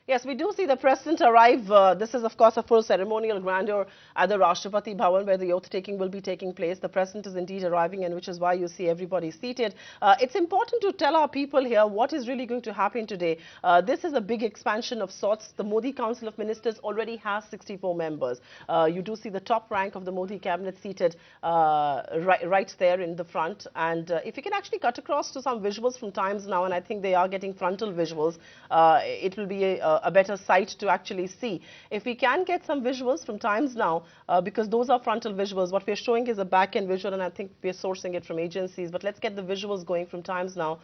Yes, we do see the president arrive. This is, of course, a full ceremonial grandeur at the Rashtrapati Bhavan, where the oath taking will be taking place. The president is indeed arriving, and which is why you see everybody seated. It's important to tell our people here what is really going to happen today. This is a big expansion of sorts. The Modi Council of Ministers already has 64 members. You do see the top rank of the Modi cabinet seated right there in the front. And if you can actually cut across to some visuals from Times Now, and I think they are getting frontal visuals, it will be a better sight to actually see. If we can get some visuals from Times Now, because those are frontal visuals, what we're showing is a back-end visual, and I think we're sourcing it from agencies, but let's get the visuals going from Times Now.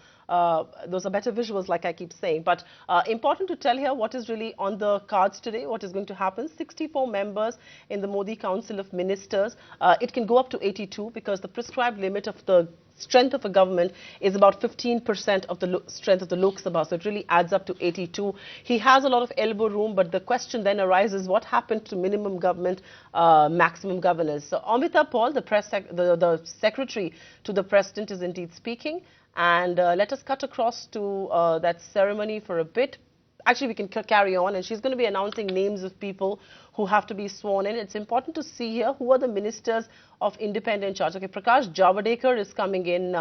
Those are better visuals, like I keep saying. But important to tell here what is really on the cards today, what is going to happen. 64 members in the Modi Council of Ministers. It can go up to 82 because the prescribed limit of the strength of a government is about 15% of the strength of the Lok Sabha. So it really adds up to 82. He has a lot of elbow room, but the question then arises, what happened to minimum government, maximum governance? So Amita Paul, the secretary to the president, is indeed speaking. And let us cut across to that ceremony for a bit. Actually, we can carry on, and she's going to be announcing names of people who have to be sworn in. It's important to see here who are the ministers of independent charge. Okay, Prakash Javadekar is coming in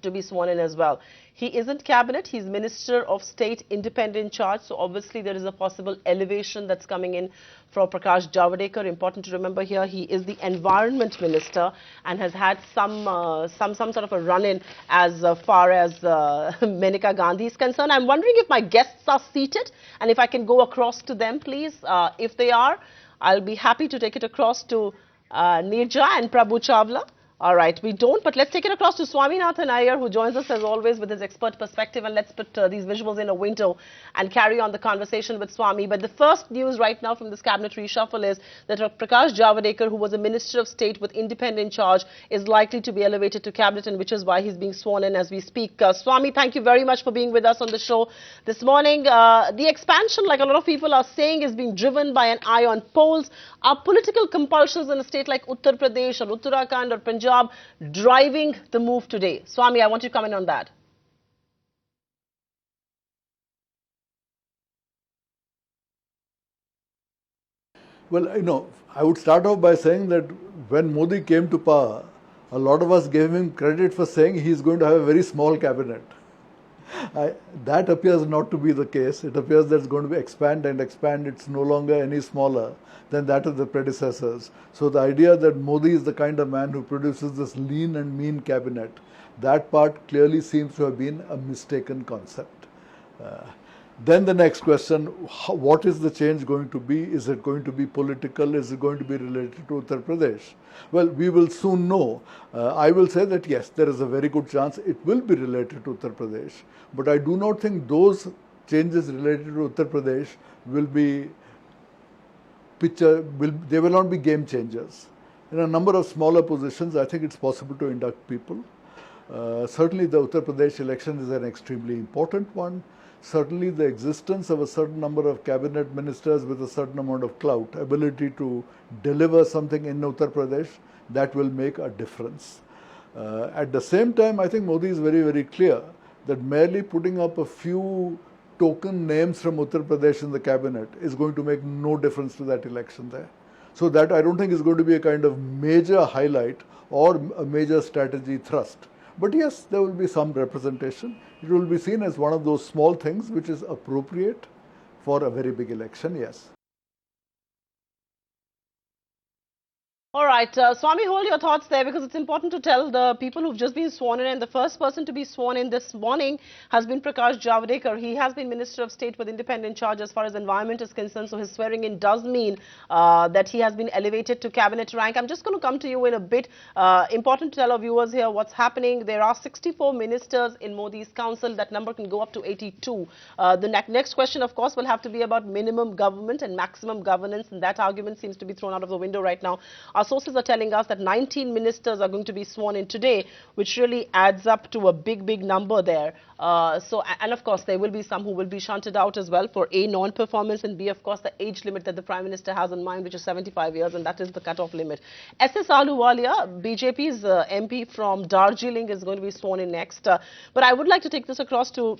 to be sworn in as well. He isn't cabinet, he's Minister of State Independent Charge. So obviously there is a possible elevation that's coming in for Prakash Javadekar. Important to remember here, he is the Environment Minister and has had some sort of a run-in as far as Maneka Gandhi is concerned. I'm wondering if my guests are seated and if I can go across to them, please. If they are, I'll be happy to take it across to Nirja and Prabhu Chawla. All right, we don't, but let's take it across to Swaminathan Iyer, who joins us as always with his expert perspective, and let's put these visuals in a window and carry on the conversation with Swami. But the first news right now from this cabinet reshuffle is that Prakash Javadekar, who was a Minister of State with independent charge, is likely to be elevated to cabinet, and which is why he's being sworn in as we speak. Swami, thank you very much for being with us on the show this morning. The expansion, like a lot of people are saying, is being driven by an eye on polls. Are political compulsions in a state like Uttar Pradesh or Uttarakhand or Punjab driving the move today? Swami, I want you to comment on that. Well, I would start off by saying that when Modi came to power, a lot of us gave him credit for saying he's going to have a very small cabinet. That appears not to be the case. It appears that it's going to be expand and expand. It's no longer any smaller than that of the predecessors. So the idea that Modi is the kind of man who produces this lean and mean cabinet, that part clearly seems to have been a mistaken concept. Then the next question, what is the change going to be? Is it going to be political? Is it going to be related to Uttar Pradesh? Well, we will soon know. I will say that yes, there is a very good chance it will be related to Uttar Pradesh. But I do not think those changes related to Uttar Pradesh will be they will not be game changers. In a number of smaller positions, I think it's possible to induct people. Certainly the Uttar Pradesh election is an extremely important one. Certainly the existence of a certain number of cabinet ministers with a certain amount of clout, ability to deliver something in Uttar Pradesh, that will make a difference. At the same time, I think Modi is very, very clear that merely putting up a few token names from Uttar Pradesh in the cabinet is going to make no difference to that election there. So that I don't think is going to be a kind of major highlight or a major strategy thrust. But yes, there will be some representation. It will be seen as one of those small things which is appropriate for a very big election, yes. All right, Swami, hold your thoughts there because it's important to tell the people who've just been sworn in, and the first person to be sworn in this morning has been Prakash Javadekar. He has been Minister of State with independent charge as far as environment is concerned, so his swearing in does mean that he has been elevated to cabinet rank. I'm just going to come to you in a bit. Important to tell our viewers here what's happening. There are 64 ministers in Modi's council. That number can go up to 82. The next question, of course, will have to be about minimum government and maximum governance, and that argument seems to be thrown out of the window right now. Our sources are telling us that 19 ministers are going to be sworn in today, which really adds up to a big, big number there. And of course, there will be some who will be shunted out as well for A, non-performance, and B, of course, the age limit that the Prime Minister has in mind, which is 75 years, and that is the cut-off limit. S.S. Ahluwalia, BJP's MP from Darjeeling, is going to be sworn in next. But I would like to take this across to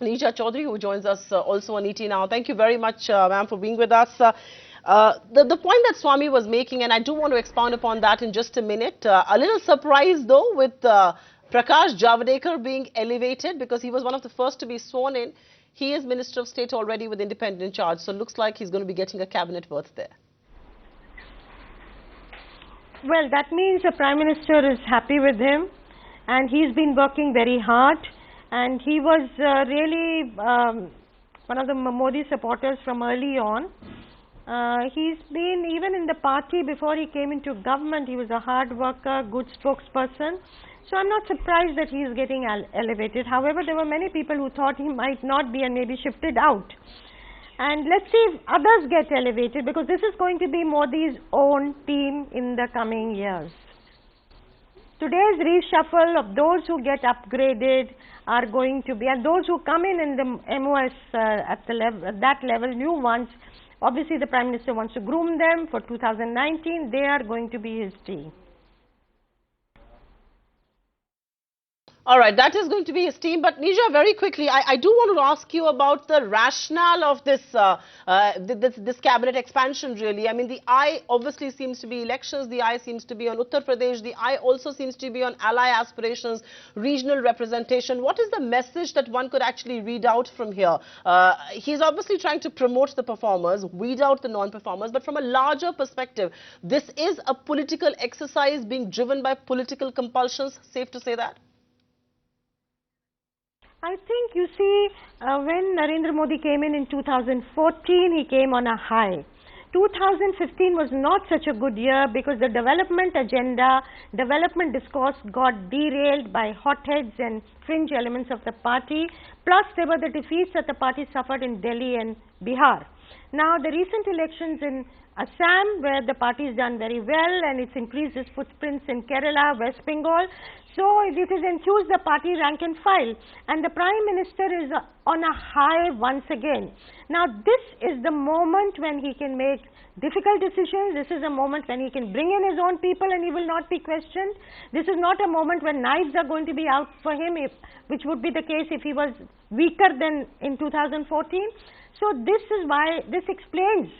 Nisha Chaudhary, who joins us also on ET Now. Thank you very much, ma'am, for being with us. The point that Swami was making, and I do want to expound upon that in just a minute. A little surprised, though, with Prakash Javadekar being elevated because he was one of the first to be sworn in. He is Minister of State already with independent charge, so it looks like he's going to be getting a cabinet berth there. Well, that means the Prime Minister is happy with him, and he's been working very hard. And he was really one of the Modi supporters from early on. He's been, even in the party before he came into government, he was a hard worker, good spokesperson. So I'm not surprised that he is getting elevated. However, there were many people who thought he might not be and maybe shifted out. And let's see if others get elevated, because this is going to be Modi's own team in the coming years. Today's reshuffle of those who get upgraded are going to be, and those who come in the MOS at that level, new ones, obviously the Prime Minister wants to groom them for 2019, they are going to be his team. All right, that is going to be his team. But Nisha, very quickly, I do want to ask you about the rationale of this this cabinet expansion, really. I mean, the eye obviously seems to be elections. The eye seems to be on Uttar Pradesh. The eye also seems to be on ally aspirations, regional representation. What is the message that one could actually read out from here? He's obviously trying to promote the performers, weed out the non-performers. But from a larger perspective, this is a political exercise being driven by political compulsions. Safe to say that? I think, you see, when Narendra Modi came in 2014, he came on a high. 2015 was not such a good year because the development agenda, development discourse got derailed by hotheads and fringe elements of the party. Plus, there were the defeats that the party suffered in Delhi and Bihar. Now, the recent elections in Assam, where the party has done very well and it's increased its footprints in Kerala, West Bengal. So it has enthused the party rank and file, and the Prime Minister is on a high once again. Now this is the moment when he can make difficult decisions. This is a moment when he can bring in his own people and he will not be questioned. This is not a moment when knives are going to be out for him, which would be the case if he was weaker than in 2014. So this is why, this explains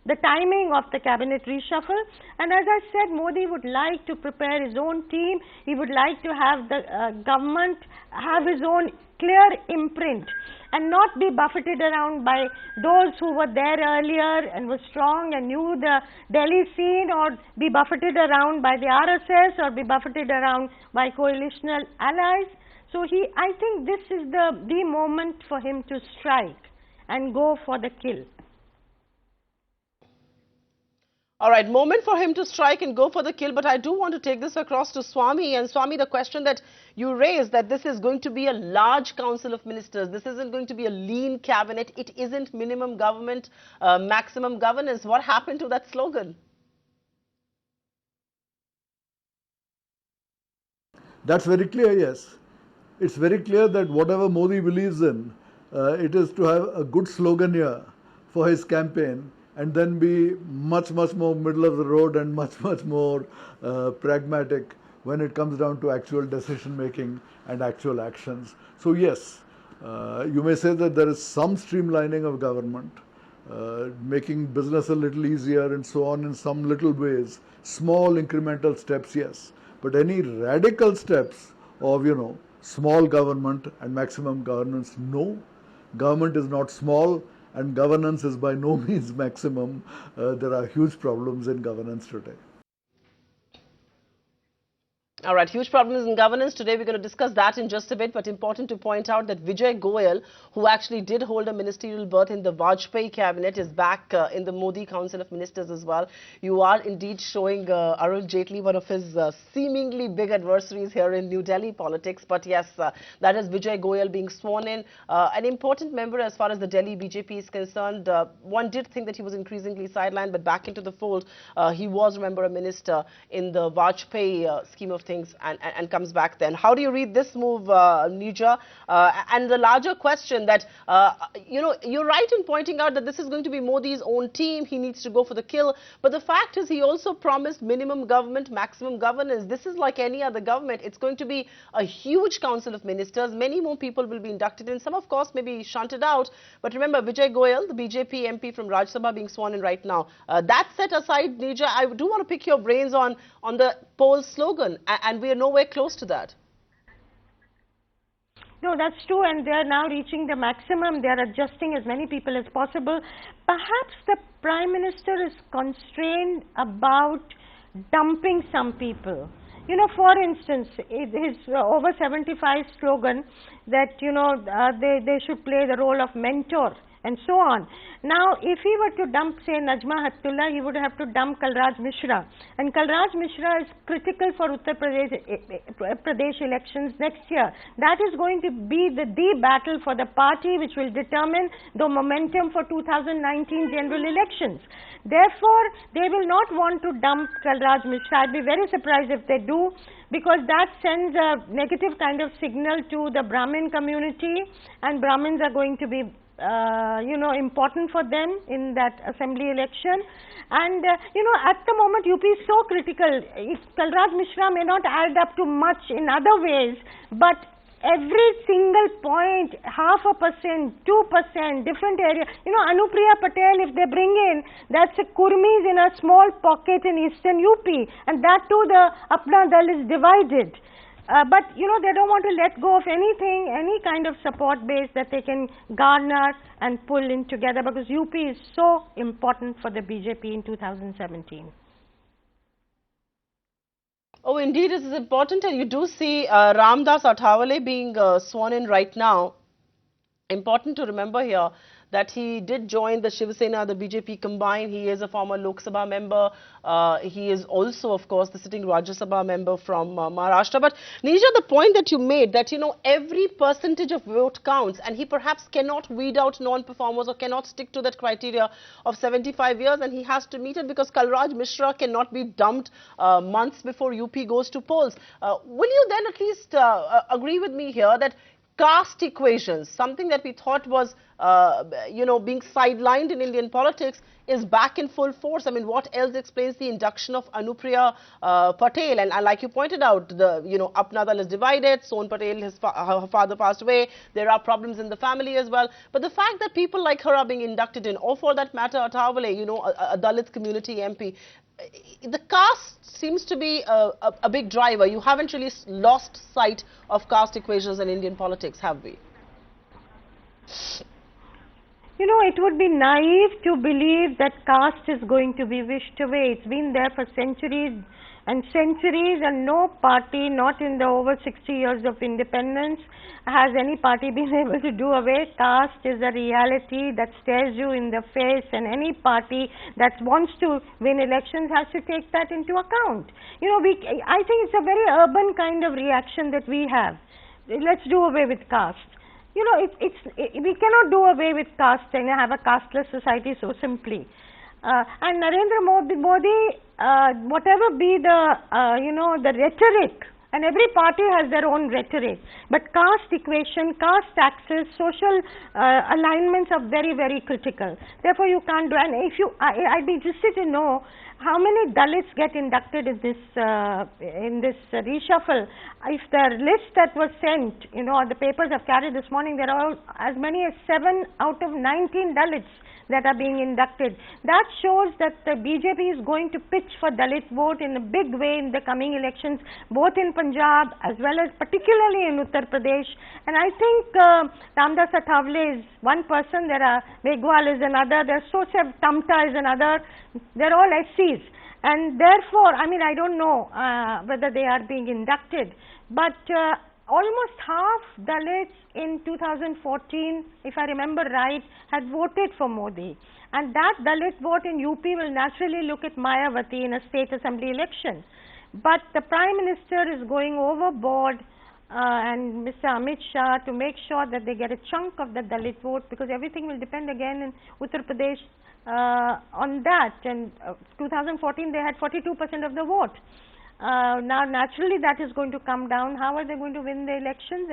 the timing of the cabinet reshuffle. And as I said, Modi would like to prepare his own team. He would like to have the government have his own clear imprint and not be buffeted around by those who were there earlier and were strong and knew the Delhi scene, or be buffeted around by the RSS, or be buffeted around by coalitional allies. So I think this is the moment for him to strike and go for the kill. All right, moment for him to strike and go for the kill. But I do want to take this across to Swami. And Swami, the question that you raised, that this is going to be a large council of ministers. This isn't going to be a lean cabinet. It isn't minimum government, maximum governance. What happened to that slogan? That's very clear, yes. It's very clear that whatever Modi believes in, it is to have a good slogan here for his campaign, and then be much more middle of the road and much more pragmatic when it comes down to actual decision making and actual actions. So yes, you may say that there is some streamlining of government, making business a little easier and so on in some little ways, small incremental steps, yes. But any radical steps of, small government and maximum governance, no. Government is not small, and governance is by no means maximum. There are huge problems in governance today. All right, huge problems in governance. Today we're going to discuss that in just a bit, but important to point out that Vijay Goyal, who actually did hold a ministerial berth in the Vajpayee cabinet, is back in the Modi Council of Ministers as well. You are indeed showing Arun Jaitley, one of his seemingly big adversaries here in New Delhi politics. But yes, that is Vijay Goyal being sworn in. An important member as far as the Delhi BJP is concerned. One did think that he was increasingly sidelined, but back into the fold. He was, remember, a minister in the Vajpayee scheme of things. things and comes back then. How do you read this move, Nija? And the larger question that, you're right in pointing out that this is going to be Modi's own team. He needs to go for the kill. But the fact is he also promised minimum government, maximum governance. This is like any other government. It's going to be a huge council of ministers. Many more people will be inducted in. Some, of course, may be shunted out. But remember, Vijay Goyal, the BJP MP from Rajya Sabha, being sworn in right now. That set aside, Nija, I do want to pick your brains on the poll slogan, and we are nowhere close to that. No, that's true, and they are now reaching the maximum. They are adjusting as many people as possible. Perhaps the Prime Minister is constrained about dumping some people. For instance, his over 75 slogan that, they should play the role of mentor and so on. Now, if he were to dump, say, Najma Heptullah, he would have to dump Kalraj Mishra. And Kalraj Mishra is critical for Uttar Pradesh elections next year. That is going to be the battle for the party which will determine the momentum for 2019 general elections. Therefore, they will not want to dump Kalraj Mishra. I'd be very surprised if they do, because that sends a negative kind of signal to the Brahmin community, and Brahmins are going to be important for them in that assembly election. And at the moment UP is so critical. Kalraj Mishra may not add up to much in other ways, but every single point, 0.5%, 2%, different area. Anupriya Patel, if they bring in, that's a Kurmis in a small pocket in eastern UP, and that too the Apna Dal is divided. But they don't want to let go of anything, any kind of support base that they can garner and pull in together, because UP is so important for the BJP in 2017. Oh, indeed, this is important, and you do see Ramdas Athawale being sworn in right now. Important to remember here that he did join the Shiv Sena, the BJP combined. He is a former Lok Sabha member. He is also, of course, the sitting Rajya Sabha member from Maharashtra. But Nija, the point that you made that, every percentage of vote counts, and he perhaps cannot weed out non-performers or cannot stick to that criteria of 75 years, and he has to meet it because Kalraj Mishra cannot be dumped months before UP goes to polls. Will you then at least agree with me here that caste equations, something that we thought was, being sidelined in Indian politics, is back in full force? I mean, what else explains the induction of Anupriya Patel? And like you pointed out, the, Apna Dal is divided. Son Patel, her father passed away. There are problems in the family as well. But the fact that people like her are being inducted in, or for that matter, Athawale, a Dalit community MP, the caste seems to be a big driver. You haven't really lost sight of caste equations in Indian politics, have we? It would be naive to believe that caste is going to be wished away. It's been there for centuries and centuries, and no party, not in the over 60 years of independence, has any party been able to do away. Caste is a reality that stares you in the face, and any party that wants to win elections has to take that into account. I think it's a very urban kind of reaction that we have. Let's do away with caste. We cannot do away with caste and have a casteless society so simply. And Narendra Modi, whatever be the rhetoric, and every party has their own rhetoric, but caste equation, caste taxes, social alignments are very, very critical. Therefore, you can't do. And I'd be interested to know how many Dalits get inducted in this reshuffle. If the list that was sent, the papers have carried this morning, there are as many as 7 out of 19 Dalits that are being inducted. That shows that the BJP is going to pitch for Dalit vote in a big way in the coming elections, both in Punjab as well as particularly in Uttar Pradesh. And I think Ramdas Athawale is one person, Megwal is another, Sosev Tamta is another, they're all SCs. And therefore, I don't know whether they are being inducted, but almost half Dalits in 2014, if I remember right, had voted for Modi. And that Dalit vote in UP will naturally look at Mayawati in a state assembly election. But the Prime Minister is going overboard and Mr. Amit Shah to make sure that they get a chunk of the Dalit vote, because everything will depend again in Uttar Pradesh on that. And 2014 they had 42% of the vote. Now naturally that is going to come down. How are they going to win the elections?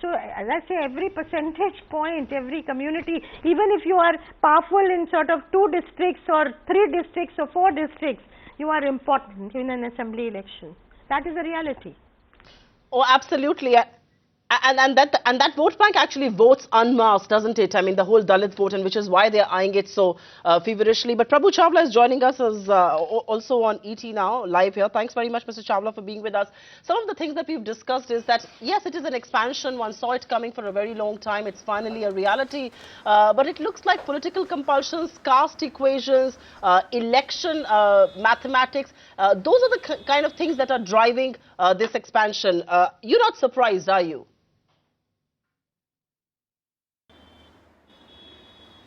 So as I say, every percentage point, every community, even if you are powerful in sort of 2 districts or 3 districts or 4 districts, you are important in an assembly election. That is a reality. Oh, absolutely. And that vote bank actually votes unmasked, doesn't it? I mean, the whole Dalit vote, and which is why they're eyeing it so feverishly. But Prabhu Chawla is joining us as also on ET now, live here. Thanks very much, Mr. Chawla, for being with us. Some of the things that we've discussed is that, yes, it is an expansion. One saw it coming for a very long time. It's finally a reality. But it looks like political compulsions, caste equations, election mathematics, those are the kind of things that are driving this expansion. You're not surprised, are you?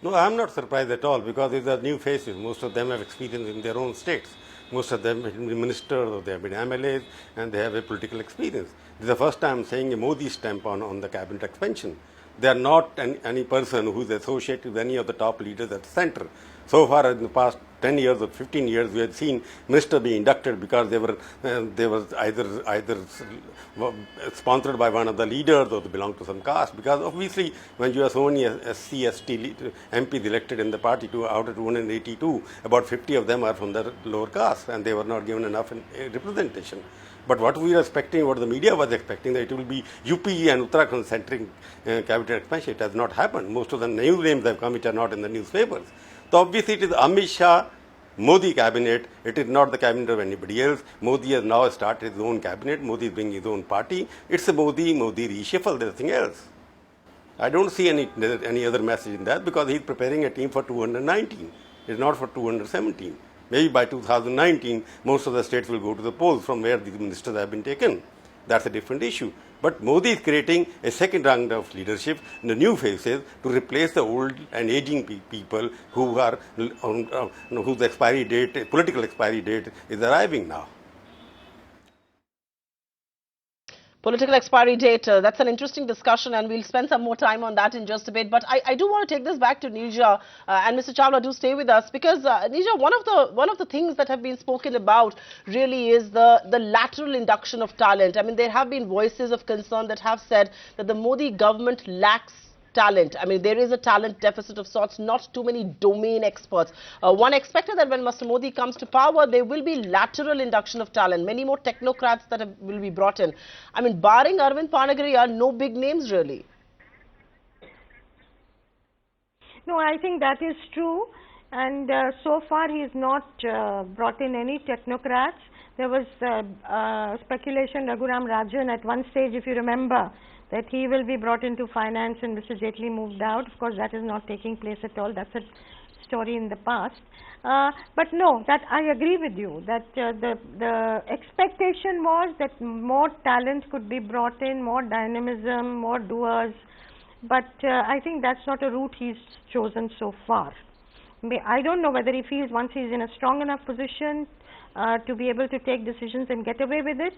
No, I am not surprised at all because these are new faces. Most of them have experience in their own states. Most of them have been ministers or they have been MLAs and they have a political experience. This is the first time I am saying a Modi stamp on the cabinet expansion. They are not any person who is associated with any of the top leaders at the center. So far in the past 10 years or 15 years, we have seen ministers being inducted because they were either sponsored by one of the leaders or they belong to some caste. Because obviously, when you have so many SC, ST MPs elected in the party, out of 282, about 50 of them are from the lower caste, and they were not given enough representation. But what we were expecting, what the media was expecting, that it will be UP and Uttarakhand centering cabinet expansion. It has not happened. Most of the new names have come which are not in the newspapers. So obviously it is Amit Shah, Modi cabinet. It is not the cabinet of anybody else. Modi has now started his own cabinet. Modi is bringing his own party. It's a Modi reshuffle. There's nothing else. I don't see any other message in that because he's preparing a team for 219. It's not for 217. Maybe by 2019, most of the states will go to the polls from where these ministers have been taken. That's a different issue. But Modi is creating a second round of leadership, the new faces, to replace the old and aging people who are whose expiry date, political expiry date, is arriving now. Political expiry date, that's an interesting discussion, and we'll spend some more time on that in just a bit. But I do want to take this back to Neerja, and Mr. Chawla, do stay with us, because Neerja, one of the things that have been spoken about really is the lateral induction of talent. I mean, there have been voices of concern that have said that the Modi government lacks talent. I mean, there is a talent deficit of sorts, not too many domain experts. One expected that when Mr. Modi comes to power, there will be lateral induction of talent, many more technocrats that will be brought in. I mean, barring Arvind Panagariya, no big names really. No, I think that is true, and so far he has not brought in any technocrats. There was speculation, Raghuram Rajan at one stage, if you remember, that he will be brought into finance and Mr. Jaitley moved out. Of course, that is not taking place at all. That's a story in the past. But no, that I agree with you, that the expectation was that more talent could be brought in, more dynamism, more doers. But I think that's not a route he's chosen so far. I don't know whether he feels once he's in a strong enough position to be able to take decisions and get away with it.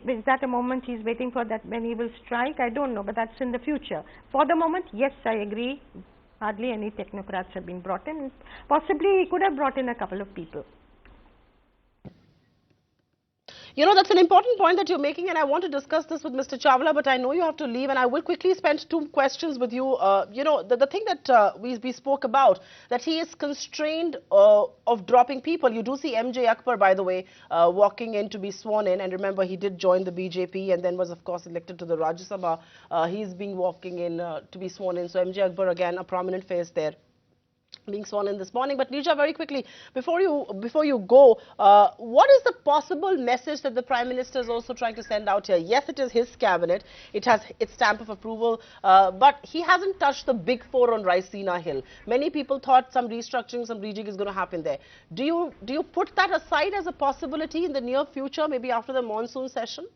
Is that a moment he's waiting for, that when he will strike? I don't know, but that's in the future. For the moment, yes, I agree. Hardly any technocrats have been brought in. Possibly he could have brought in a couple of people. You know, that's an important point that you're making, and I want to discuss this with Mr. Chawla, but I know you have to leave, and I will quickly spend 2 questions with you. You know, the thing that we spoke about, that he is constrained of dropping people. You do see MJ Akbar, by the way, walking in to be sworn in, and remember, he did join the BJP and then was, of course, elected to the Rajya Sabha. He's being walking in to be sworn in. So MJ Akbar, again, a prominent face there, being sworn in this morning. But Neerja, very quickly, before you go, what is the possible message that the Prime Minister is also trying to send out here? Yes, it is his cabinet, it has its stamp of approval, but he hasn't touched the big 4 on Raisina Hill. Many people thought some restructuring, some rejig is going to happen there. Do you put that aside as a possibility in the near future, maybe after the monsoon session?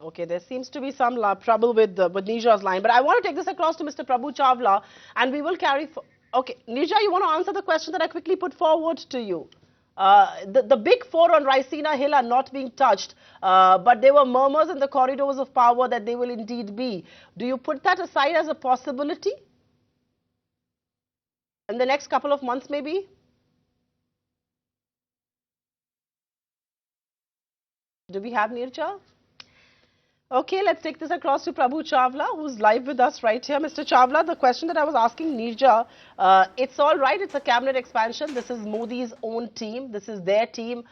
Okay, there seems to be some trouble with Neerja's line, but I want to take this across to Mr. Prabhu Chawla, and we will carry. Okay, Neerja, you want to answer the question that I quickly put forward to you? The big 4 on Raisina Hill are not being touched, but there were murmurs in the corridors of power that they will indeed be. Do you put that aside as a possibility? In the next couple of months, maybe? Do we have Nirja? Okay, let's take this across to Prabhu Chawla, who's live with us right here. Mr. Chawla, the question that I was asking Nirja, it's all right, it's a cabinet expansion. This is Modi's own team. This is their team.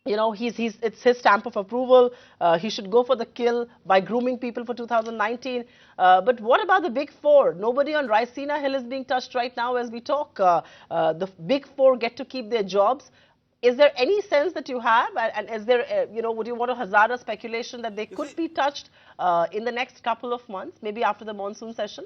You know, it's his stamp of approval. He should go for the kill by grooming people for 2019. But what about the big four? Nobody on Raisina Hill is being touched right now as we talk. The big four get to keep their jobs. Is there any sense that you have, and is there, you know, would you want to hazard a speculation that they could be touched in the next couple of months, maybe after the monsoon session?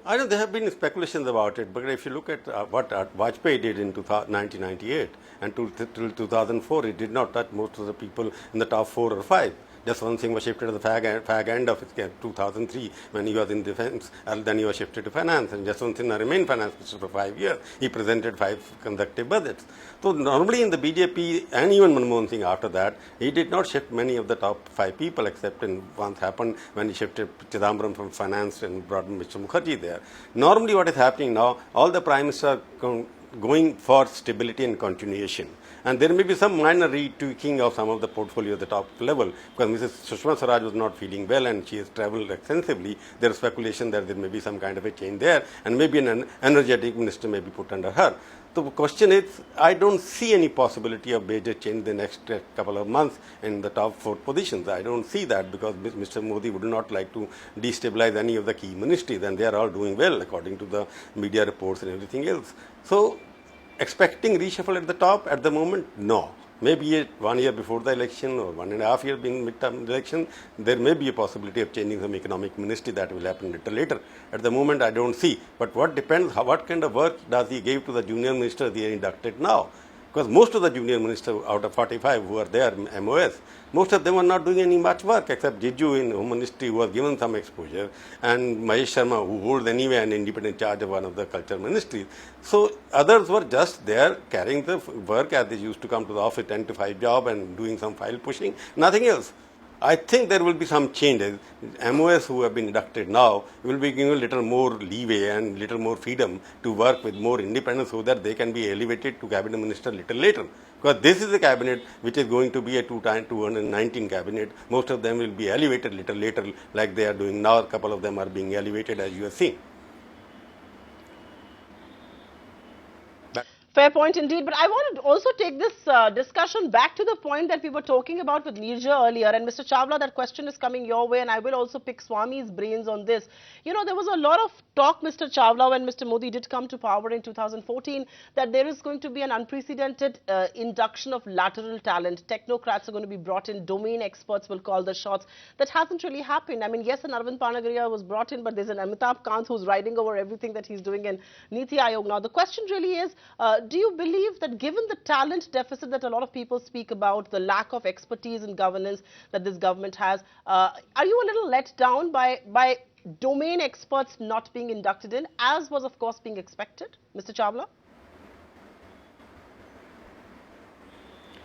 I know there have been speculations about it, but if you look at what Vajpayee did in 1998 and till 2004, it did not touch most of the people in the top 4 or 5. Jaswant Singh was shifted to the fag end of his 2003 when he was in defense, and then he was shifted to finance. And Jaswant Singh remained finance minister for 5 years. He presented 5 consecutive budgets. So normally in the BJP and even Manmohan Singh after that, he did not shift many of the top 5 people, except in once happened when he shifted Chidambaram from finance and brought Mr. Mukherjee there. Normally what is happening now, all the prime ministers are going for stability and continuation. And there may be some minor retweaking of some of the portfolio at the top level, because Mrs. Sushma Swaraj was not feeling well and she has travelled extensively. There is speculation that there may be some kind of a change there, and maybe an energetic minister may be put under her. So the question is, I don't see any possibility of major change in the next couple of months in the top 4 positions. I don't see that, because Mr. Modi would not like to destabilize any of the key ministries, and they are all doing well according to the media reports and everything else. So expecting reshuffle at the top at the moment, no. Maybe 1 year before the election or 1.5 years being midterm election, there may be a possibility of changing some economic ministry. That will happen little later. At the moment, I don't see. But what depends, what kind of work does he give to the junior ministers they are inducted now? Because most of the junior ministers out of 45 who are there, MOS, most of them are not doing any much work, except Jiju in Home Ministry, who was given some exposure, and Mahesh Sharma, who holds anyway an independent charge of one of the culture ministries. So others were just there carrying the work as they used to come to the office, 10 to 5 job and doing some file pushing, nothing else. I think there will be some changes. MOS who have been inducted now will be given a little more leeway and little more freedom to work with more independence, so that they can be elevated to cabinet minister little later. Because this is a cabinet which is going to be a 219 cabinet. Most of them will be elevated little later, like they are doing now. A couple of them are being elevated, as you have seen. Fair point indeed, but I want to also take this discussion back to the point that we were talking about with Nirja earlier. And Mr. Chawla, that question is coming your way, and I will also pick Swami's brains on this. You know, there was a lot of talk, Mr. Chawla, when Mr. Modi did come to power in 2014, that there is going to be an unprecedented induction of lateral talent. Technocrats are going to be brought in, domain experts will call the shots. That hasn't really happened. I mean, yes, an Arvind Panagariya was brought in, but there's an Amitabh Kant who's riding over everything that he's doing in Niti Aayog. Now, the question really is, do you believe that given the talent deficit that a lot of people speak about, the lack of expertise in governance that this government has, are you a little let down by domain experts not being inducted in, as was of course being expected, Mr. Chawla?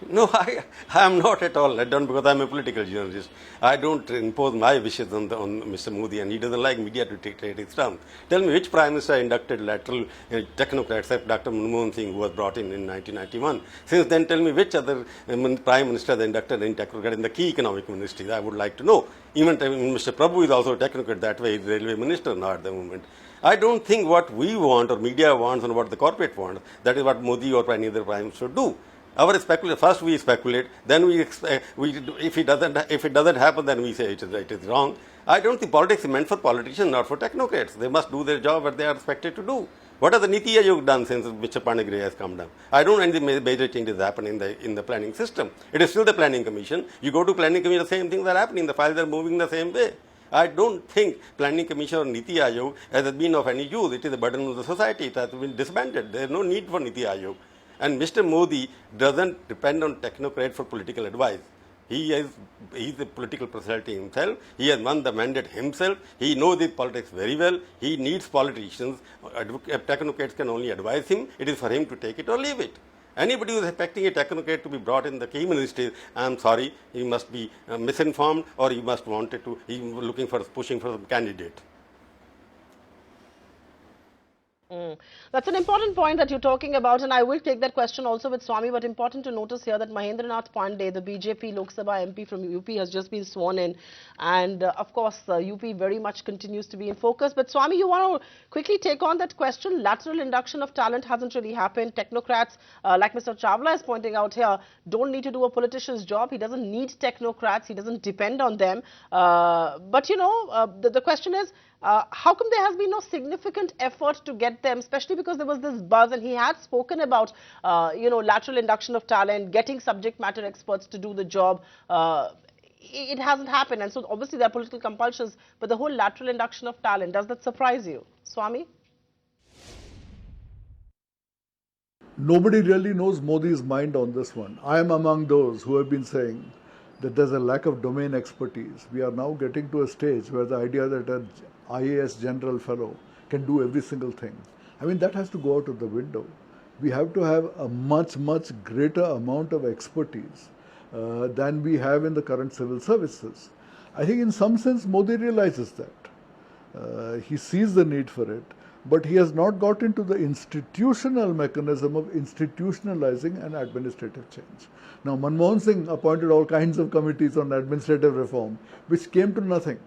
No, I am not at all let down, because I am a political journalist. I don't impose my wishes on Mr. Modi, and he doesn't like media to dictate his terms. Tell me which prime minister inducted lateral technocrat, except Dr. Manmohan Singh, who was brought in 1991. Since then, tell me which other prime minister they inducted in technocrat in the key economic ministries. I would like to know. Even Mr. Prabhu is also a technocrat that way. He's railway minister now at the moment. I don't think what we want or media wants and what the corporate wants, that is what Modi or any other prime minister should do. Our speculation, first we speculate, then if it doesn't happen, then we say it is wrong. I don't think politics is meant for politicians, not for technocrats. They must do their job what they are expected to do. What has the Niti Aayog done since Mr. Panagariya has come down? I don't know any major changes happen in the planning system. It is still the planning commission. You go to planning commission, the same things are happening. The files are moving the same way. I don't think planning commission or Niti Aayog has been of any use. It is a burden of the society. It has been disbanded. There is no need for Niti Aayog. And Mr. Modi doesn't depend on technocrat for political advice. He is a political personality himself. He has won the mandate himself. He knows the politics very well. He needs politicians. Technocrats can only advise him. It is for him to take it or leave it. Anybody who is expecting a technocrat to be brought in the key ministry, I am sorry, he must be misinformed, or he must wanted to, he looking for, pushing for some candidate. That's an important point that you're talking about, and I will take that question also with Swami, but important to notice here that Mahendranath Pandey, the BJP Lok Sabha MP from UP, has just been sworn in, and of course UP very much continues to be in focus. But Swami, you want to quickly take on that question? Lateral induction of talent hasn't really happened. Technocrats, like Mr. Chawla is pointing out here, don't need to do a politician's job. He doesn't need technocrats. He doesn't depend on them. But you know, the question is, how come there has been no significant effort to get them, especially because there was this buzz and he had spoken about, you know, lateral induction of talent, getting subject matter experts to do the job. It hasn't happened, and so obviously there are political compulsions, but the whole lateral induction of talent, does that surprise you? Swami? Nobody really knows Modi's mind on this one. I am among those who have been saying that there's a lack of domain expertise. We are now getting to a stage where the idea that an IAS general fellow can do every single thing, I mean, that has to go out of the window. We have to have a much, much greater amount of expertise than we have in the current civil services. I think in some sense Modi realizes that. He sees the need for it, but he has not got into the institutional mechanism of institutionalizing an administrative change. Now, Manmohan Singh appointed all kinds of committees on administrative reform, which came to nothing.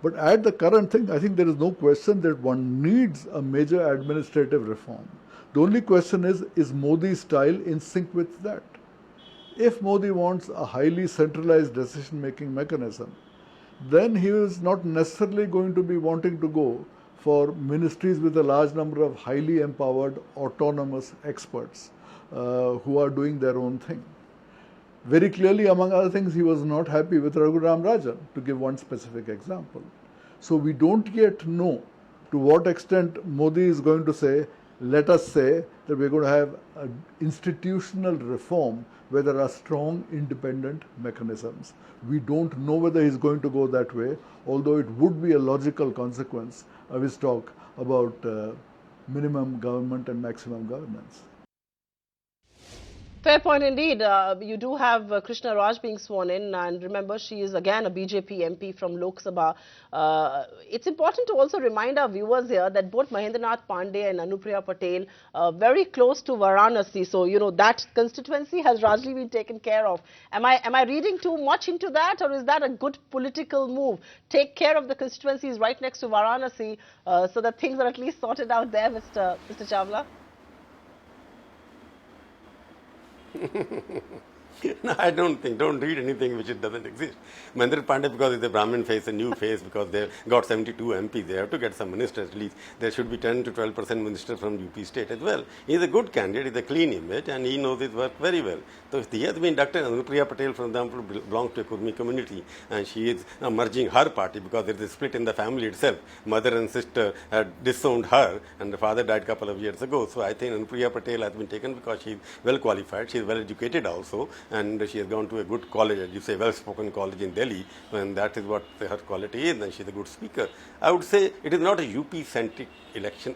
But at the current thing, I think there is no question that one needs a major administrative reform. The only question is Modi's style in sync with that? If Modi wants a highly centralized decision-making mechanism, then he is not necessarily going to be wanting to go for ministries with a large number of highly empowered, autonomous experts who are doing their own thing. Very clearly, among other things, he was not happy with Raghuram Rajan, to give one specific example. So we don't yet know to what extent Modi is going to say, let us say that we're going to have an institutional reform where there are strong independent mechanisms. We don't know whether he's going to go that way, although it would be a logical consequence of his talk about minimum government and maximum governance. Fair point indeed. You do have Krishna Raj being sworn in, and remember, she is again a BJP MP from Lok Sabha. It's important to also remind our viewers here that both Mahendranath Pandey and Anupriya Patel are very close to Varanasi. So, you know, that constituency has largely been taken care of. Am I reading too much into that, or is that a good political move? Take care of the constituencies right next to Varanasi so that things are at least sorted out there, Mr. Chawla? No, I don't read anything which it doesn't exist. Mahendra Pandey, because it's a Brahmin face, a new face, because they've got 72 MPs, they have to get some ministers at least. There should be 10 to 12% ministers from UP state as well. He's a good candidate, he's a clean image, and he knows his work very well. So if he has been inducted, Anupriya Patel, for example, belongs to a Kurmi community, and she is merging her party because there is a split in the family itself. Mother and sister had disowned her, and the father died a couple of years ago. So I think Anupriya Patel has been taken because she is well qualified, she is well educated also, and she has gone to a good college, as you say, well-spoken college in Delhi, and that is what her quality is, and she is a good speaker. I would say it is not a UP-centric election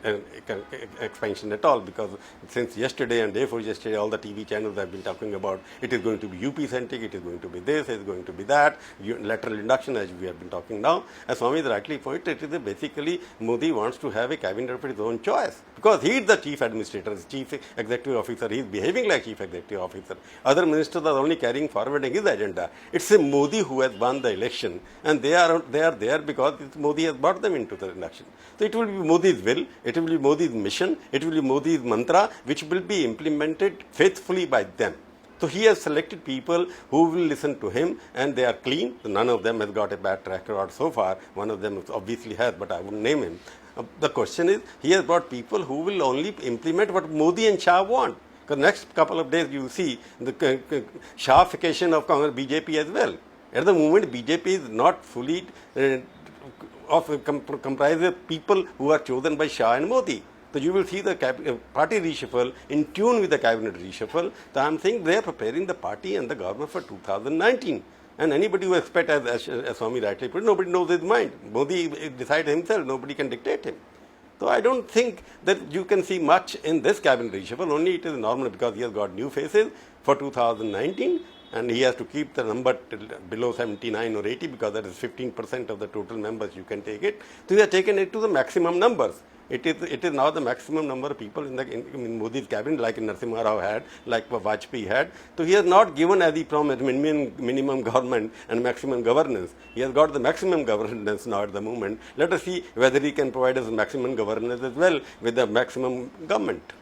expansion at all, because since yesterday and day before yesterday, all the TV channels have been talking about it is going to be UP-centric, it is going to be this, it is going to be that, lateral induction, as we have been talking now. As Swami rightly pointed, it is basically Modi wants to have a cabinet of his own choice, because he is the chief administrator, the chief executive officer, he is behaving like chief executive officer. Other ministers are only carrying forwarding his agenda. It's a Modi who has won the election, and they are there because Modi has brought them into the election. So it will be Modi's will, it will be Modi's mission, it will be Modi's mantra, which will be implemented faithfully by them. So he has selected people who will listen to him, and they are clean. None of them has got a bad track record so far. One of them obviously has, but I wouldn't name him. The question is, he has brought people who will only implement what Modi and Shah want. Because next couple of days you will see the Shahification of Congress, BJP as well. At the moment, BJP is not fully comprised of people who are chosen by Shah and Modi. So you will see the party reshuffle in tune with the cabinet reshuffle. So I am saying they are preparing the party and the government for 2019. And anybody who expects, as Swami rightly put, nobody knows his mind. Modi decides himself, nobody can dictate him. So I don't think that you can see much in this cabinet reshuffle. Only it is normal because he has got new faces for 2019 and he has to keep the number below 79 or 80 because that is 15% of the total members you can take it. So he has taken it to the maximum numbers. It is now the maximum number of people in Modi's cabinet, like Narasimha Rao had, like Vajpayee had. So he has not given, as he promised, minimum government and maximum governance. He has got the maximum governance now at the moment. Let us see whether he can provide us maximum governance as well with the maximum government.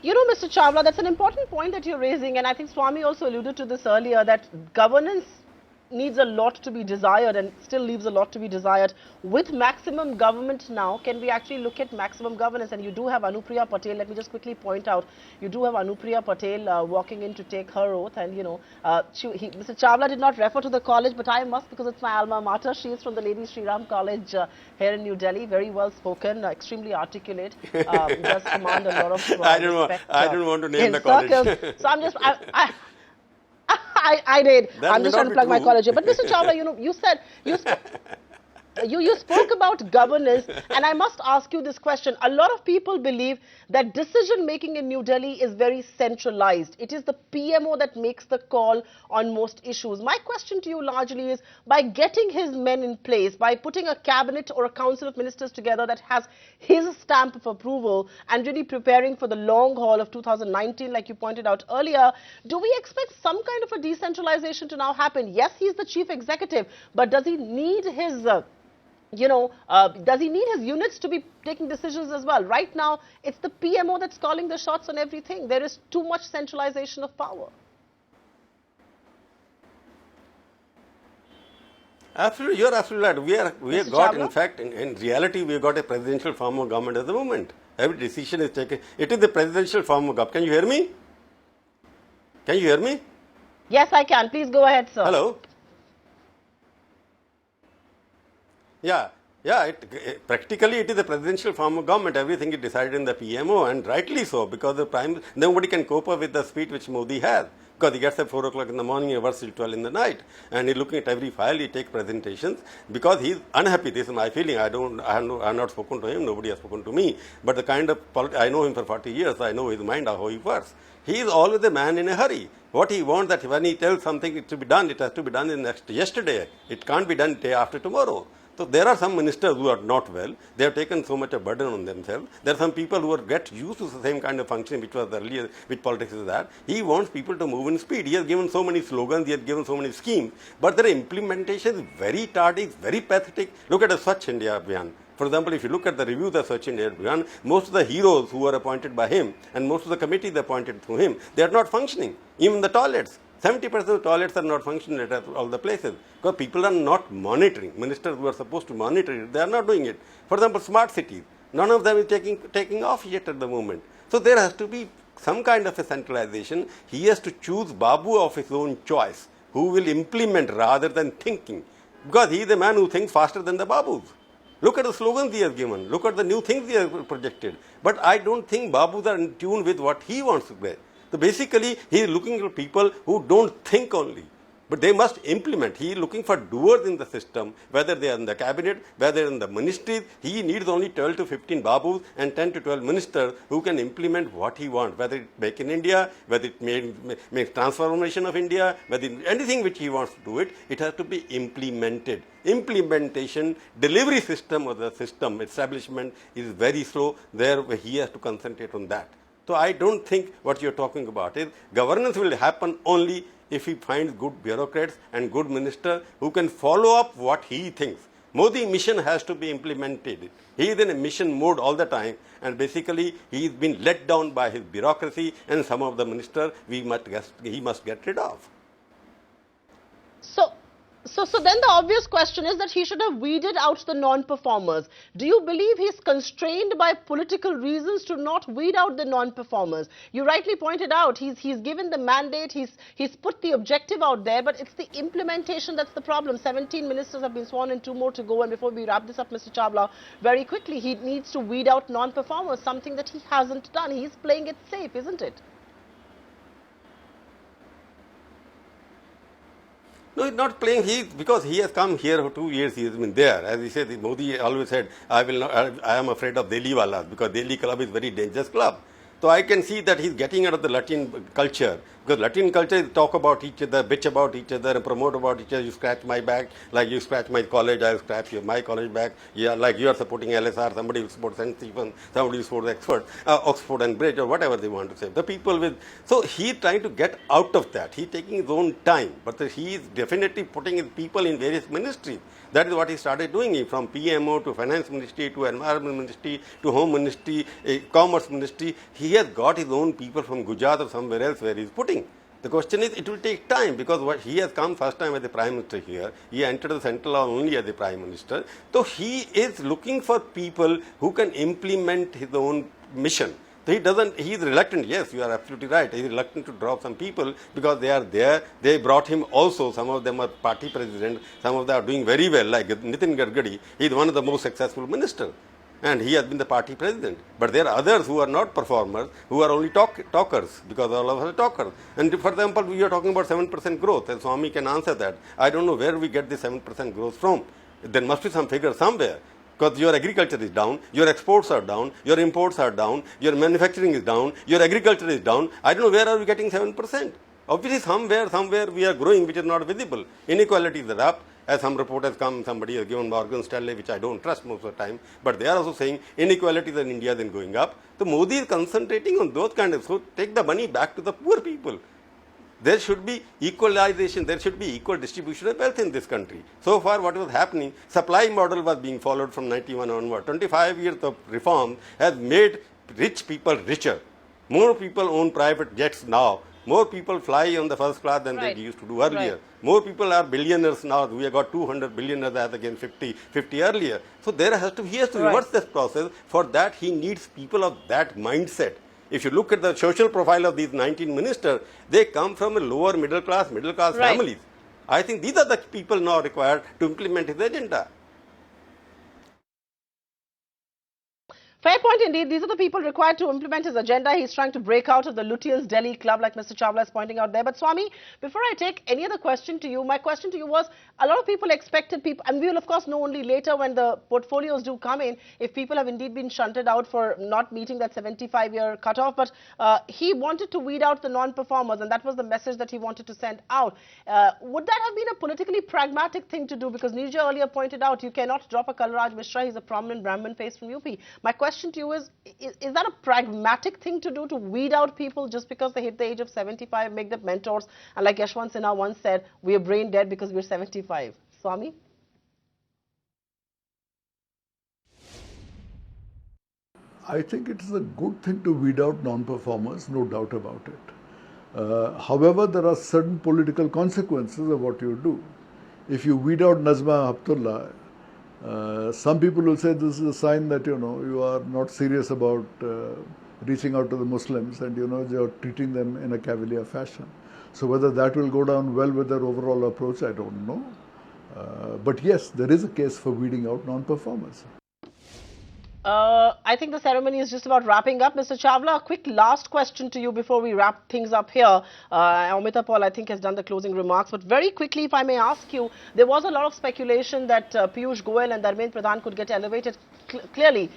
You know, Mr. Chawla, that's an important point that you're raising, and I think Swami also alluded to this earlier, that governance needs a lot to be desired and still leaves a lot to be desired. With maximum government now, can we actually look at maximum governance? And you do have Anupriya Patel. Let me just quickly point out, you do have Anupriya Patel walking in to take her oath. And, you know, Mr. Chawla did not refer to the college, but I must because it's my alma mater. She is from the Lady Shri Ram College here in New Delhi. Very well spoken, extremely articulate. Does command a lot of respect. I don't want to name the college. So I'm just... I did. I'm just trying to plug my college here. But Mr. Chawla, you know, you said, you spoke about governance, and I must ask you this question. A lot of people believe that decision making in New Delhi is very centralized. It is the PMO that makes the call on most issues. My question to you largely is, by getting his men in place, by putting a cabinet or a council of ministers together that has his stamp of approval and really preparing for the long haul of 2019, like you pointed out earlier, do we expect some kind of a decentralization to now happen? Yes, he's the chief executive, but does he need his... does he need his units to be taking decisions as well? Right now, it's the PMO that's calling the shots on everything. There is too much centralization of power. Absolutely, you're absolutely right. We have got, in fact, in reality, we have got a presidential form of government at the moment. Every decision is taken. It is the presidential form of government. Can you hear me? Can you hear me? Yes, I can. Please go ahead, sir. Hello. Yeah, practically it is a presidential form of government. Everything is decided in the PMO, and rightly so, because nobody can cope up with the speed which Modi has. Because he gets up 4 o'clock in the morning, he works till 12 in the night, and he's looking at every file, he takes presentations, because he's unhappy. This is my feeling. I have not spoken to him, nobody has spoken to me, but the kind of, I know him for 40 years, I know his mind, how he works. He is always a man in a hurry. What he wants, that when he tells something it to be done, it has to be done in yesterday. It can't be done day after tomorrow. So there are some ministers who are not well. They have taken so much a burden on themselves. There are some people who get used to the same kind of functioning which was earlier, which politics is that. He wants people to move in speed. He has given so many slogans, he has given so many schemes, but their implementation is very tardy, very pathetic. Look at the Swachh India Abhiyan. For example, if you look at the review of the Swachh India Abhiyan, most of the heroes who were appointed by him and most of the committees appointed through him, they are not functioning. Even the toilets. 70% of the toilets are not functioning at all the places because people are not monitoring. Ministers who are supposed to monitor it, they are not doing it. For example, smart cities, none of them is taking off yet at the moment. So there has to be some kind of a centralization. He has to choose Babu of his own choice, who will implement rather than thinking, because he is the man who thinks faster than the Babus. Look at the slogans he has given. Look at the new things he has projected. But I don't think Babus are in tune with what he wants to do. So basically, he is looking for people who don't think only, but they must implement. He is looking for doers in the system, whether they are in the cabinet, whether in the ministries. He needs only 12 to 15 babus and 10 to 12 ministers who can implement what he wants, whether it make in India, whether it makes transformation of India, whether anything which he wants to do it, it has to be implemented. Implementation, delivery system of the system establishment is very slow. There he has to concentrate on that. So I don't think what you're talking about is governance will happen only if he finds good bureaucrats and good ministers who can follow up what he thinks. Modi mission has to be implemented. He is in a mission mode all the time, and basically he is being let down by his bureaucracy and some of the ministers he must get rid of. So then the obvious question is that he should have weeded out the non-performers. Do you believe he's constrained by political reasons to not weed out the non-performers? You rightly pointed out he's given the mandate, he's put the objective out there, but it's the implementation that's the problem. 17 ministers have been sworn in, 2 more to go, and before we wrap this up, Mr. Chawla, very quickly, he needs to weed out non-performers, something that he hasn't done. He's playing it safe, isn't it? No, he's not playing. Because he has come here for 2 years. He has been there. As he said, Modi always said, "I will not. I am afraid of Delhi walas because Delhi club is very dangerous club." So I can see that he's getting out of the Latin culture, because Latin culture is talk about each other, bitch about each other, and promote about each other. You scratch my back, like you scratch my college, I scratch my college back. Yeah, like you are supporting LSR, somebody will support St. Stephen, somebody will support Oxford and Bridge, or whatever they want to say. The people with, so he's trying to get out of that. He's taking his own time, but he is definitely putting his people in various ministries. That is what he started doing, from PMO to Finance Ministry to Environment Ministry to Home Ministry, Commerce Ministry. He has got his own people from Gujarat or somewhere else where he is putting. The question is, it will take time, because what he has come first time as the Prime Minister here. He entered the central only as the Prime Minister. So he is looking for people who can implement his own mission. So he is reluctant. Yes, you are absolutely right. He is reluctant to drop some people because they are there. They brought him also. Some of them are party president. Some of them are doing very well, like Nitin Gadkari. He is one of the most successful ministers, and he has been the party president. But there are others who are not performers, who are only talkers, because all of us are talkers. And for example, we are talking about 7% growth, and Swami can answer that. I don't know where we get this 7% growth from. There must be some figure somewhere. Because your agriculture is down, your exports are down, your imports are down, your manufacturing is down, your agriculture is down. I don't know where are we getting 7%. Obviously somewhere we are growing, which is not visible. Inequalities are up. As some report has come, somebody has given Morgan Stanley, which I don't trust most of the time, but they are also saying inequalities in India is going up. So Modi is concentrating on those kind of, so take the money back to the poor people. There should be equalization, there should be equal distribution of wealth in this country. So far what was happening, supply model was being followed from 91 onward. 25 years of reform has made rich people richer. More people own private jets now. More people fly on the first class than they used to do earlier. More people are billionaires now. We have got 200 billionaires as against 50 earlier. So he has to reverse this process. For that he needs people of that mindset. If you look at the social profile of these 19 ministers, they come from a lower middle class families. I think these are the people now required to implement his agenda. Fair point indeed. These are the people required to implement his agenda. He's trying to break out of the Lutyens Delhi club, like Mr. Chawla is pointing out there. But Swami, before I take any other question to you, my question to you was, a lot of people expected people, and we will of course know only later when the portfolios do come in, if people have indeed been shunted out for not meeting that 75-year cutoff. But he wanted to weed out the non-performers, and that was the message that he wanted to send out. Would that have been a politically pragmatic thing to do? Because Nirja earlier pointed out, you cannot drop a Kalraj Mishra. He's a prominent Brahmin face from UP. My question to you is that a pragmatic thing to do, to weed out people just because they hit the age of 75, make them mentors? And like Yashwant Sinha once said, we are brain dead because we're 75. Swami? I think it is a good thing to weed out non-performers, no doubt about it. However, there are certain political consequences of what you do. If you weed out Nazma Haptullah, some people will say this is a sign that you are not serious about reaching out to the Muslims, and you are treating them in a cavalier fashion. So whether that will go down well with their overall approach, I don't know. But yes, there is a case for weeding out non-performers. I think the ceremony is just about wrapping up. Mr. Chawla, a quick last question to you before we wrap things up here. Amita Paul, I think, has done the closing remarks. But very quickly, if I may ask you, there was a lot of speculation that Piyush Goyal and Dharmendra Pradhan could get elevated. Clearly,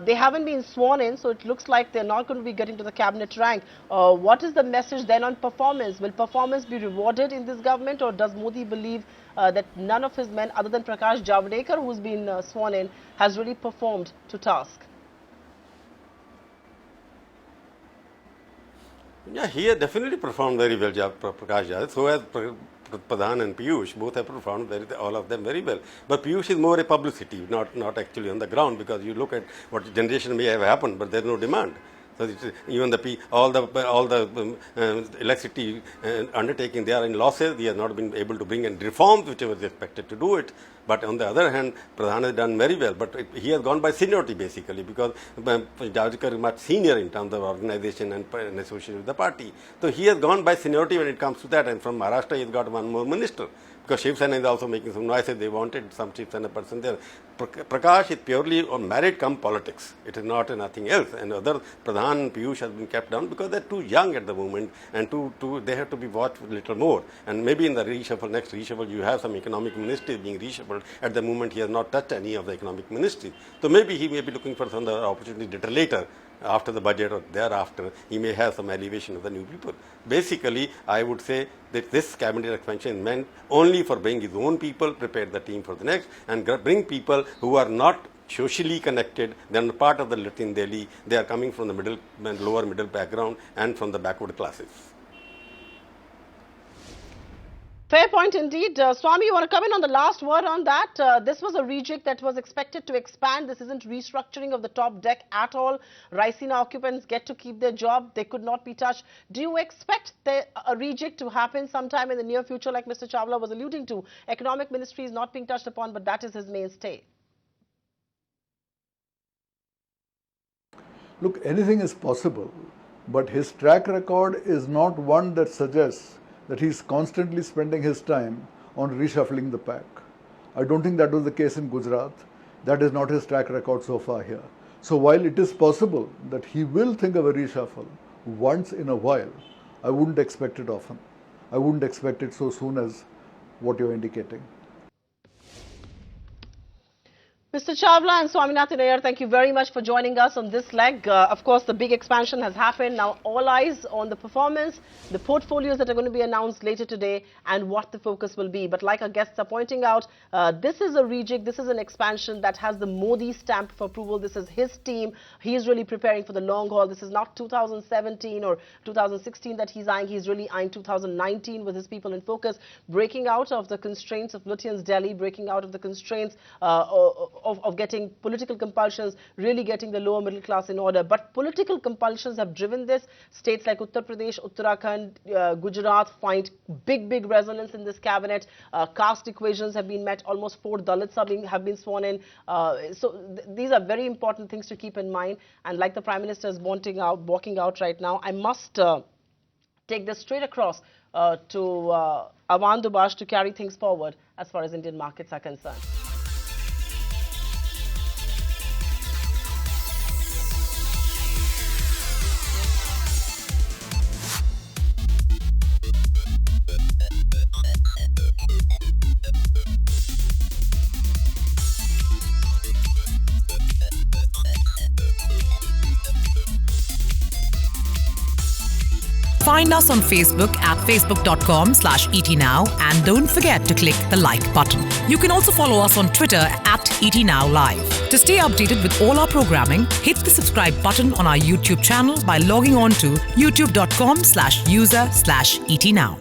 they haven't been sworn in, so it looks like they're not going to be getting to the cabinet rank. What is the message then on performance? Will performance be rewarded in this government, or does Modi believe that none of his men, other than Prakash Javadekar, who's been sworn in, has really performed to task? Yeah, he has definitely performed very well, Prakash Javadekar. So has Pradhan and Piyush, both have performed all of them very well. But Piyush is more a publicity, not actually on the ground, because you look at what generation may have happened, but there is no demand. So even all the electricity undertaking, they are in losses. He has not been able to bring in reforms which he was expected to do it. But on the other hand, Pradhan has done very well, but he has gone by seniority basically, because Javadekar is much senior in terms of organization and association with the party. So he has gone by seniority when it comes to that, and from Maharashtra he has got one more minister. Because Shiv Sena is also making some noises, they wanted some Shiv Sena person there. Prakash is purely on merit come politics. It is not nothing else. And other Pradhan, Piyush has been kept down because they are too young at the moment, and they have to be watched a little more. And maybe in the reshuffle, next reshuffle, you have some economic ministries being reshuffled. At the moment, he has not touched any of the economic ministries. So maybe he may be looking for some other opportunity little later, after the budget or thereafter, he may have some elevation of the new people. Basically, I would say that this cabinet expansion is meant only for bringing his own people, prepare the team for the next, and bring people who are not socially connected, they are part of the Latin Delhi, they are coming from the middle and lower middle background and from the backward classes. Fair point indeed. Swami, you want to come in on the last word on that? This was a rejig that was expected to expand. This isn't restructuring of the top deck at all. Raisina occupants get to keep their job. They could not be touched. Do you expect a rejig to happen sometime in the near future, like Mr. Chawla was alluding to? Economic ministry is not being touched upon, but that is his mainstay. Look, anything is possible, but his track record is not one that suggests that he's constantly spending his time on reshuffling the pack. I don't think that was the case in Gujarat. That is not his track record so far here. So while it is possible that he will think of a reshuffle once in a while, I wouldn't expect it often. I wouldn't expect it so soon as what you're indicating. Mr. Chawla and Swaminathan Iyer, thank you very much for joining us on this leg. Of course, the big expansion has happened. Now, all eyes on the performance, the portfolios that are going to be announced later today, and what the focus will be. But like our guests are pointing out, this is a rejig, this is an expansion that has the Modi stamp for approval. This is his team. He is really preparing for the long haul. This is not 2017 or 2016 that he's eyeing. He's really eyeing 2019 with his people in focus, breaking out of the constraints of Lutyens Delhi, breaking out of the constraints of getting political compulsions, really getting the lower middle class in order. But political compulsions have driven this. States like Uttar Pradesh, Uttarakhand, Gujarat find big resonance in this cabinet. Caste equations have been met. Almost 4 Dalits have been sworn in. These are very important things to keep in mind. And like the Prime Minister is walking out right now, I must take this straight across to Awan Dubash to carry things forward as far as Indian markets are concerned. Find us on Facebook at facebook.com/ETNow and don't forget to click the like button. You can also follow us on Twitter at ETNowLive. To stay updated with all our programming, hit the subscribe button on our YouTube channel by logging on to youtube.com/user/ETNow.